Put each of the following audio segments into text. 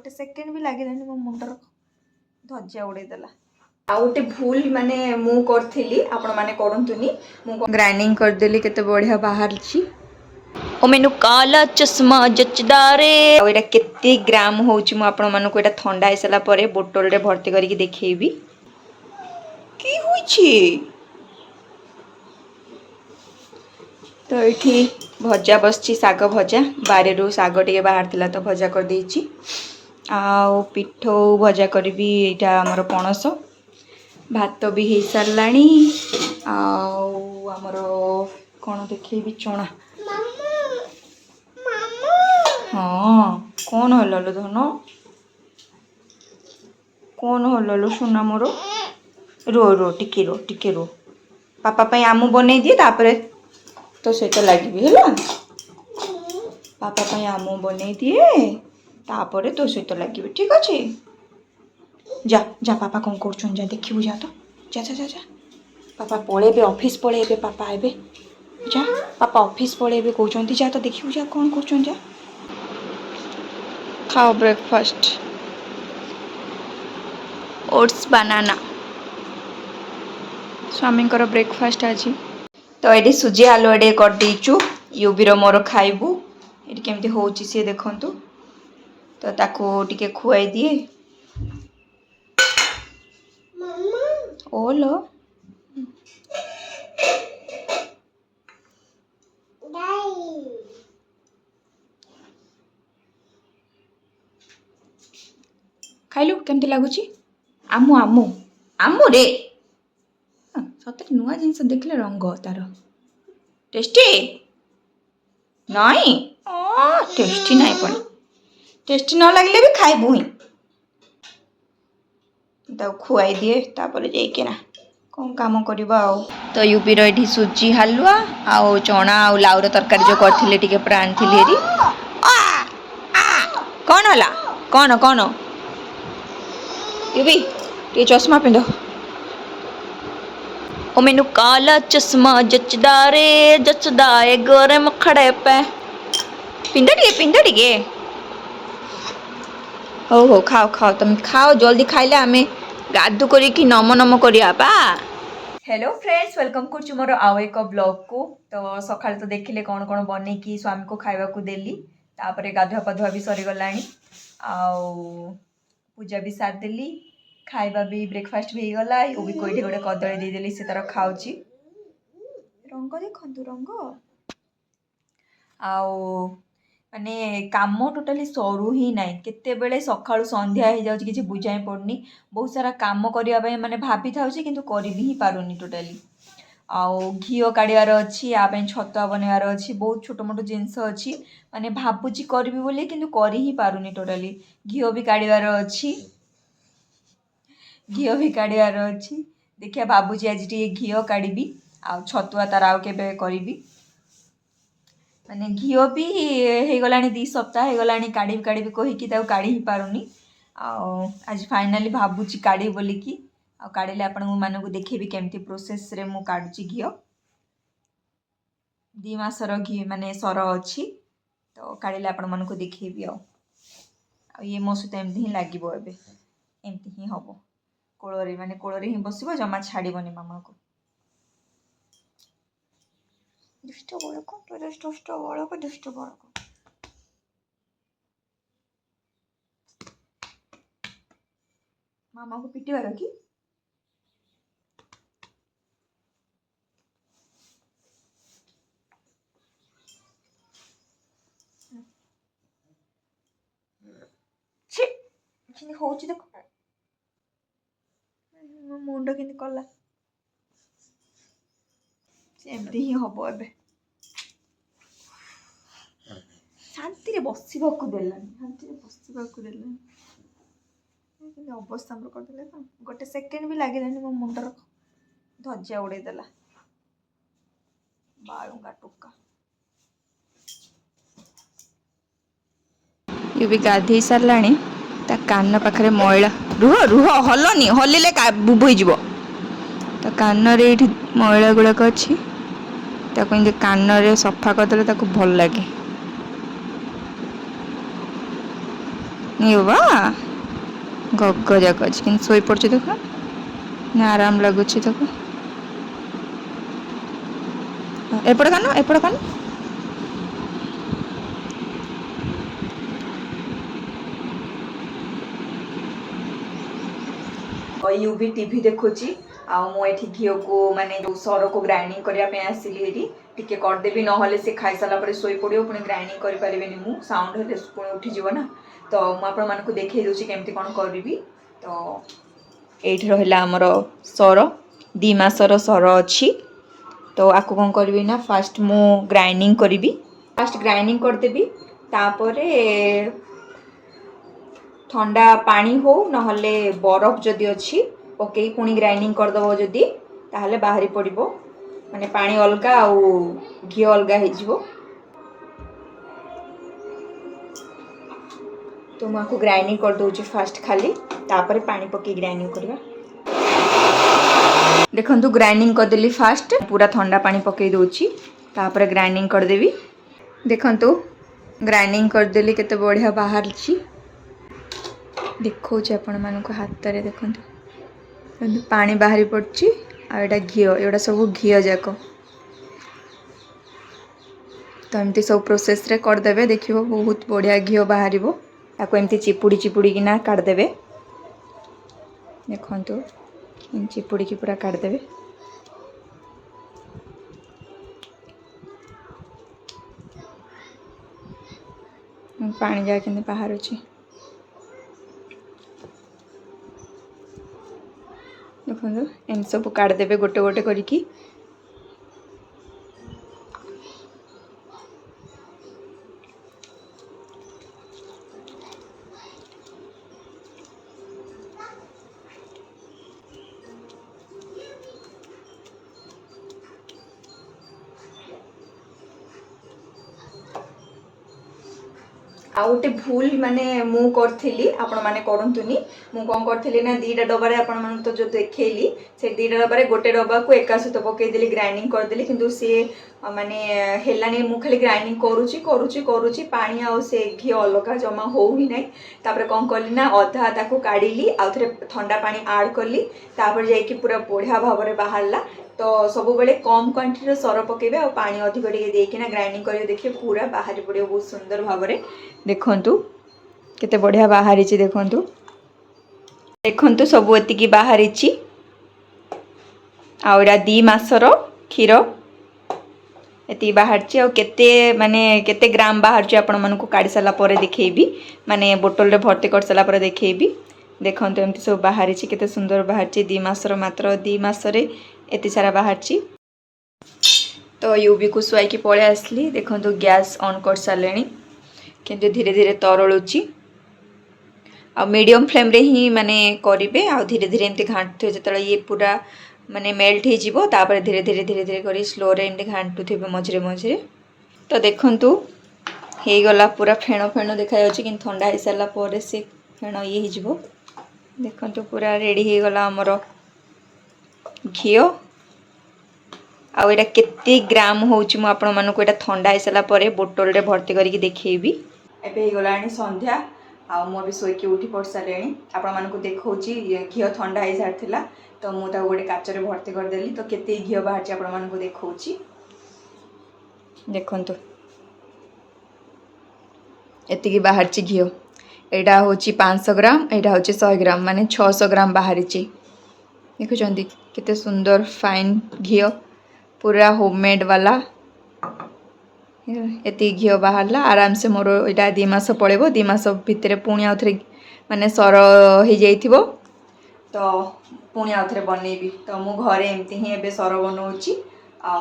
गोटे सेकेंड भी लगे मो मुंडर धज्जा उड़ेदेला आ गोटे भूल माने मु करथिली आपण माने करंतुनी मु ग्राइंडिंग कर देली केते बढ़िया बाहर छी ओ मेनू काला चश्मा जचदारे एटा केते ग्राम होउची मु आपण माने को एटा ठंडा हेसला परे बोतल रे भर्ती करके देखैबी की होई छी। तो ये भजा बसची साग भजा बारे साग टे बाहर थिला तो भजा कर देछि आ पिठो भजा करी एटा हमर पणस भात भी हो साराणी आमर कौन देखेबी चना हाँ कौन हल्लो धन कौन हल्लो सुना मोर रो रो टिके रो पापा पे आमु बनै दिए तापर तो सहित लगे है पापा पे आमु बनै दिए तापर तो सहित लगे ठीक अच्छे जा जा पापा कौन कर जा देखू जा तो जा जा जा जा पापा पलैबे ऑफिस पलैबे पापा एबे जा पापा ऑफिस पलैबे कहते जा तो देखू जा कौन कर जा खाओ ब्रेकफास्ट ओट्स बनाना स्वामी ब्रेकफास्ट आज तो ये सुजी आलू एडे कर देचु युबीर मोर खाइबू ये केमती होची सी देखंतु तो ताको टिके खुआई दिए ओलो खाइलु केमती लगुची आमु आमु आमु रे सतरे नुआ जिनस देखले रंग तार टेस्टी नहीं टेस्टी नहीं पण टेस्टी न लगले भी खाइबू ही तो खुआई दिए तापर जाइकिना कौन काम करबा तो यूपीर ये सुजी हलुआ आउ चना आउ लाउर तरकारी जो करथिले टिके प्राण थिले री कौन हला कौन कौन यूपी ये चश्मा पिंधो ओ मेनू काला चश्मा जचदारे जचदाए गोरे मखड़े पे पिंधा टिके हो खाओ खाओ तुम खाओ जल्दी खाइले आमे गाधु करी कि नम नम करिया बा। हेलो फ्रेंड्स वेलकम करछु मोर आउ एक ब्लॉग को तो सकाळ तो देखिले कौन कौन बनै कि स्वामी को खाइबा को देली तापरे गाधुआ पाधुआ भी सरी गलानी आउ पूजा भी सार देली खाइबा भी ब्रेकफास्ट भी गला यो भी कोइठे गोटे कदली दे देली से तार खाउची रंग देखंतु रंग आउ माने काम टोटाली सरू ही ना केते बेले सकाळु संध्या हो जाउची किछि बुझाई पड़नी बहुत सारा काम करिया पय माने भाबी थाउची किंतु करि भी पारुनी टोटाली आउ घिओ काढ़ियार अच्छी आ छतुआ बनवार अच्छी बहुत छोट मोट जिनस अच्छी माने भाबुची करबी बोली किंतु करि ही पारुनी टोटाली घिओ भी काढ़ियार अच्छी घिओ भी काढ़ियार अच्छी देखिया भाबुची आज टी घिओ काढ़ी आ छतुआ तार आउ केबे करिबी माने घिओ भी हो गलानी 2 सप्ताह हो गलानी काढ़ी कहीकि काढ़ी ही पारुनी आज फाइनाली भाबुची काढ़ी बोलिकी आ काढ़ले आपण मानक देखेबी केमती प्रोसेस रे मु काढ़ुची घिओ 2 मासर घी माने सर अच्छी तो काढ़ले आपण मानक देखेबी आ ये मो सहित एमती ही लागिबो एबे एमती ही हबो कोଳରେ माने कोଳରେ ही बसिबो जमा छाड़ीबनी मामा को दुष्ट बड़को तो दुष्ट बड़को मामा को पिटिबार कि छी होची देखो मुंड कि कला एमती ही हम ए शांति बसवाक देलानी शांति बसवाक देलानी अवस्था करदे तो गोटे सेकेंड भी लगे मो मुंडर धज्जा उड़ेदेला बालुंगा टोका ये भी गाधे साराणी ता कान पाखरे मैला रुह रुह हलनी हलिले बुबई जीव ता कान रे मैला गुड़ाक अच्छी कान रे सफा करदे भल लगे ये वाह गग जाक अच्छी कि शोई पड़छ देख ना आराम लगुच देख एपट कान यूवी टीवी देखुची आठी घी को माने जो सर को ग्राइंडिंग करने आसिली टिके करदेवी ना से खाई सारा शोई पड़ो पुणी ग्राइंडिंग करें साउंड हेल्ले पुणी उठीज ना तो मुझे देखई दूसरी केमती कौन करी तो ये रहा आमर सर 2 मासर सर अच्छी तो आपको कौन करी ना फास्ट मु ग्राइंडिंग करी फास्ट ग्राइंडिंग करदेवी तापरे ठंडा पानी हो नहले बरफ जदि अच्छी पकई पुणी ग्राइंडिंग करदब जदि ताहले बाहरी पड़ो माने पानी अलगा आउ घी अलगा हो तो मुझे ग्राइंडिंग कर दूची फास्ट खाली तापर पानी पकई ग्राइंडिंग करवा देखंतु ग्राइंडिंग करदेली फास्ट पूरा ठंडा पानी पकई दूची तापर ग्राइंडिंग करदेवी देखंतु ग्राइंडिंग करदेली केते बढ़िया बाहर देखो आपण मानक हाथ रे देखंतु पानी बाहरी पड़ची आ एटा घी एटा सब घी जाक तो एमती सब प्रोसेस रे कर देबे देखिबो बहुत बढ़िया घी बाहरिबो ताको एमती चिपुड़ी चिपुड़ी किना काट देबे देखंतु चिपुड़ी की पूरा काट देबे पानी जा के बाहर अछि देखो एम सब काट देबे गोटे गोटे करिकी आउ गोटे भूल माने मु करथिली आपण माने करंतुनी मु कोन करथिली ना 2टा डब्बा रे आपण माने तो जो देखैली से 2टा डब्बा रे गोटे डब्बा को एका सहित पकई देली ग्राइंडिंग कर देली किंतु से माने हेलानी मु खाली ग्राइंडिंग करूची पानी आ से घी अलगा जमा हो ही नै तापर कोन करली ना अधा ताको काढिली आ थरे ठंडा पानी ऐड करली तापर जाई कि पूरा बढ़िया भाबरे बाहरला तो सब बेले कम क्वांटिटी सर पकेबे और पानी अधिक टिके देकिना ग्राइंडिंग करियो देखिए पूरा बाहरी पड़ियो बहुत सुंदर भाबरे देखंतु केते बढ़िया बाहरी छि देखंतु सब एतिकी बाहरी छि आ एडा 2 मासर क्षीर एति बाहर छि आ केते माने केते ग्राम बाहर छि आपण मन को काढी साला परे देखैबी माने बोतल रे भर्ती कर साला परे देखैबी देखंतु एमती सब बाहरी छि केते सुंदर बाहर छि 2 मासर मात्र 2 मासरे एति सारा बाहर छि तो यूवी को सुई की पळे आसली देखंतु गैस ऑन कर सालेनी किंतु धीरे धीरे तरलुची आ मीडियम फ्लेम रे ही माने करिवे आ धीरे धीरे एमती घांटथे जतले ये पूरा माने मेल्ट हे जिवो तापर धीरे धीरे धीरे धीरे करी स्लो रे एमती घांटुथिबे मझरे मझरे तो देखंतु हे गला पूरा फेण फेण देखा जाउची कि ठंडा हे साला परे से फेण ये हे जिवो देखंतु पूरा रेडी हे गला हमर घियो आ एटा केते ग्राम होउची मु आपण मानको एटा ठंडा हे साला परे बोतल रे भर्ती करिक देखैबी एबे हे गलानी संध्या आ मु अभी सोई के उठी पड़ सालेनी आपण मानको देखौची घियो ठंडा हे सारथिला तो मु ता गोटे काच रे भर्ती कर देली तो केते घियो बाहरची आपण मानको देखौची देखंतु एतिकी बाहरची घियो एटा होची 500 ग्राम एटा होची 100 ग्राम माने 600 ग्राम बाहरची देखुचंदी केते सुंदर फाइन घियो पूरा होममेड वाला एति घियो बाहरला आराम से मोर एटा 2 मास पळेबो 2 मास भितरे पुणी आउथरे माने सर हे जाइथिबो तो पुणी आउथरे बनेबी तो मु घरे एमती ही एबे सर बनौची आ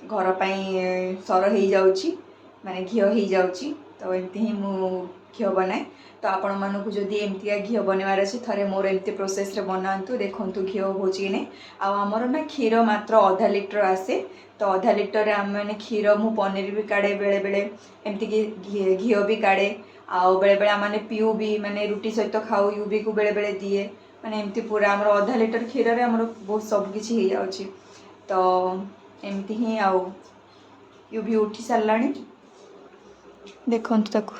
घर पई सर हे जाउची माने घियो हे जाउची तो एमती ही मु घियो बनाए तो आपण मानकु जदि एमतिया घियो बनवार अछि थरे मोर एमती प्रोसेस रे बनांतु देखंतु घियो होची ने आ हमर ना क्षीर मात्र आधा लीटर आसे तो आधा लीटर रे हम माने क्षीर मु पनीर भी काढे बेले बेले एमती की घियो भी काढे आ बेले बेले माने पिउ भी माने रुटी सहित खाऊ यूबी को बेले बेले दिए माने एमती पूरा हमर आधा लीटर क्षीर रे हमर बहुत सब किछि हे जाउची तो एमती ही आ यूबी उठी सारलाणी देखंतु ताको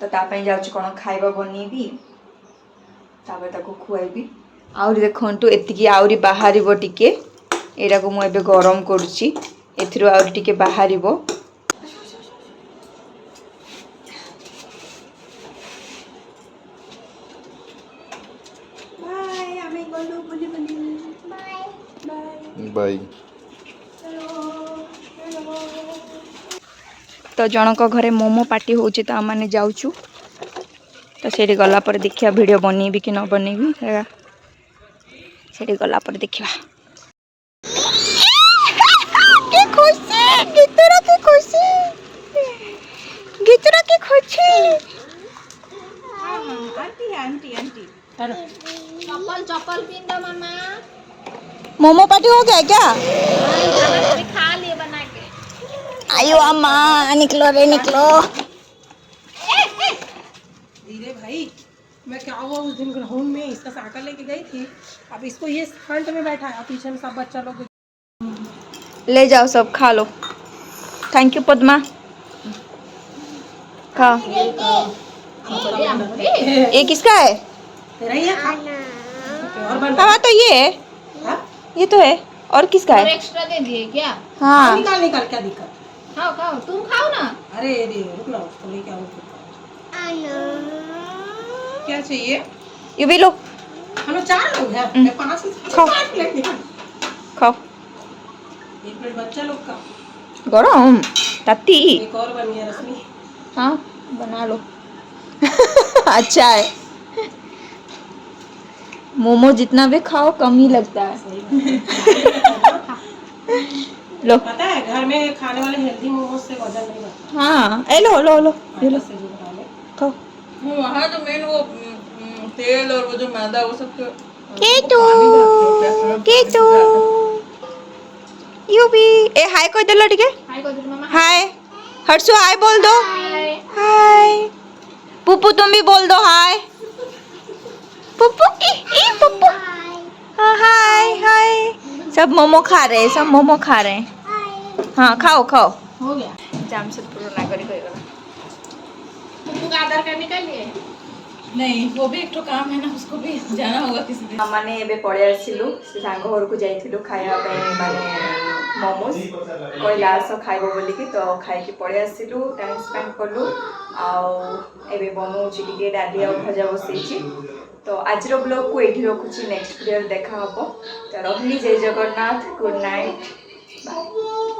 तो तापाई जाउची कोन खाइबा बनेबी तापर ताको खुआइबी आउरी देखंतु एतिकी आउरी बाहरिबो टिके एटा को मु एबे गरम करूची एथिरो आउरी टिके बाहरिबो बाय आमे गलो बुली बुली बाय बाय बाय तो जनक घरे मोमो पार्टी होची तो आम जाऊचु तो सेठी गला पर देखिया वीडियो बनेबी कि न बनेबी सेठी गला पर देखिबा के खुशी गीतरा के खुशी आंटी आंटी आंटी चप्पल चप्पल पहन दो मामा। मोमो पार्टी हो गया क्या खाना खा लिए बना के। आयो अम्मा निकलो रे निकलो धीरे भाई मैं क्या हुआ उस दिन ग्राउंड में इसका साइकिल लेके गई थी अब इसको ये फ्रंट में बैठा है पीछे में सब बच्चा लोग ले जाओ सब खा लो थैंक यू पद्मा खाओ ये किसका है तेरा ही है खा। और बन हाँ तो ये है हाँ? ये तो है और किसका और है एक्स्ट्रा दे दिए क्या? हाँ निकाल निकाल क्या दिक्कत खाओ खाओ तुम खाओ ना। अरे रुक ना उसको लेके आओ क्या चाहिए ये भी लो हम लोग 4 लोग हैं मैं 5 खाओ। प्लेट निकाल खाओ 1 प्लेट बच्चा लोग का गरम तत्ती एक और बन गया रश्मि हाँ बना लो अच्छा है मोमो जितना भी खाओ कम ही लगता है लो पता है घर में खाने वाले हेल्दी मोमोज से वजन नहीं बढ़ता हाँ ए लो लो लो ये लो से जो बना ले खाओ वहाँ तो मेन वो तेल और वो जो मैदा वो सब तो केतु यू भी ए हाय कोई दिलो ठीक है हाय को दो मामा। हाय हर्षु हाय बोल दो हाय। हाय पुप्पू तुम भी बोल दो हाय पुप्पू ई पुप्पू हाँ हाय हाय सब मोमो खा रहे हैं सब मोमो खा रहे हैं हाँ खाओ खाओ हो गया। जाम से पूरा नागरिक हो गया पुप्पू का आधार कार्ड निकालिए। नहीं वो भी एक तो काम है ना उसको भी जाना होगा किसी दिन माने एबे पळे आसिलु से सांग घर को जाइथिलु खाया पे माने मोमोज कहला आस खाइबो बोली कि तो खाइ कि पळे आसिलु टाइम स्पेंड करलु आ एबे बनौछि टिके डाली आ भजा बसैछि तो आज रो ब्लॉग को एठी रखुछि नेक्स्ट वीडियो देखा हबो तो रहली जय जगन्नाथ गुड नाइट बाय।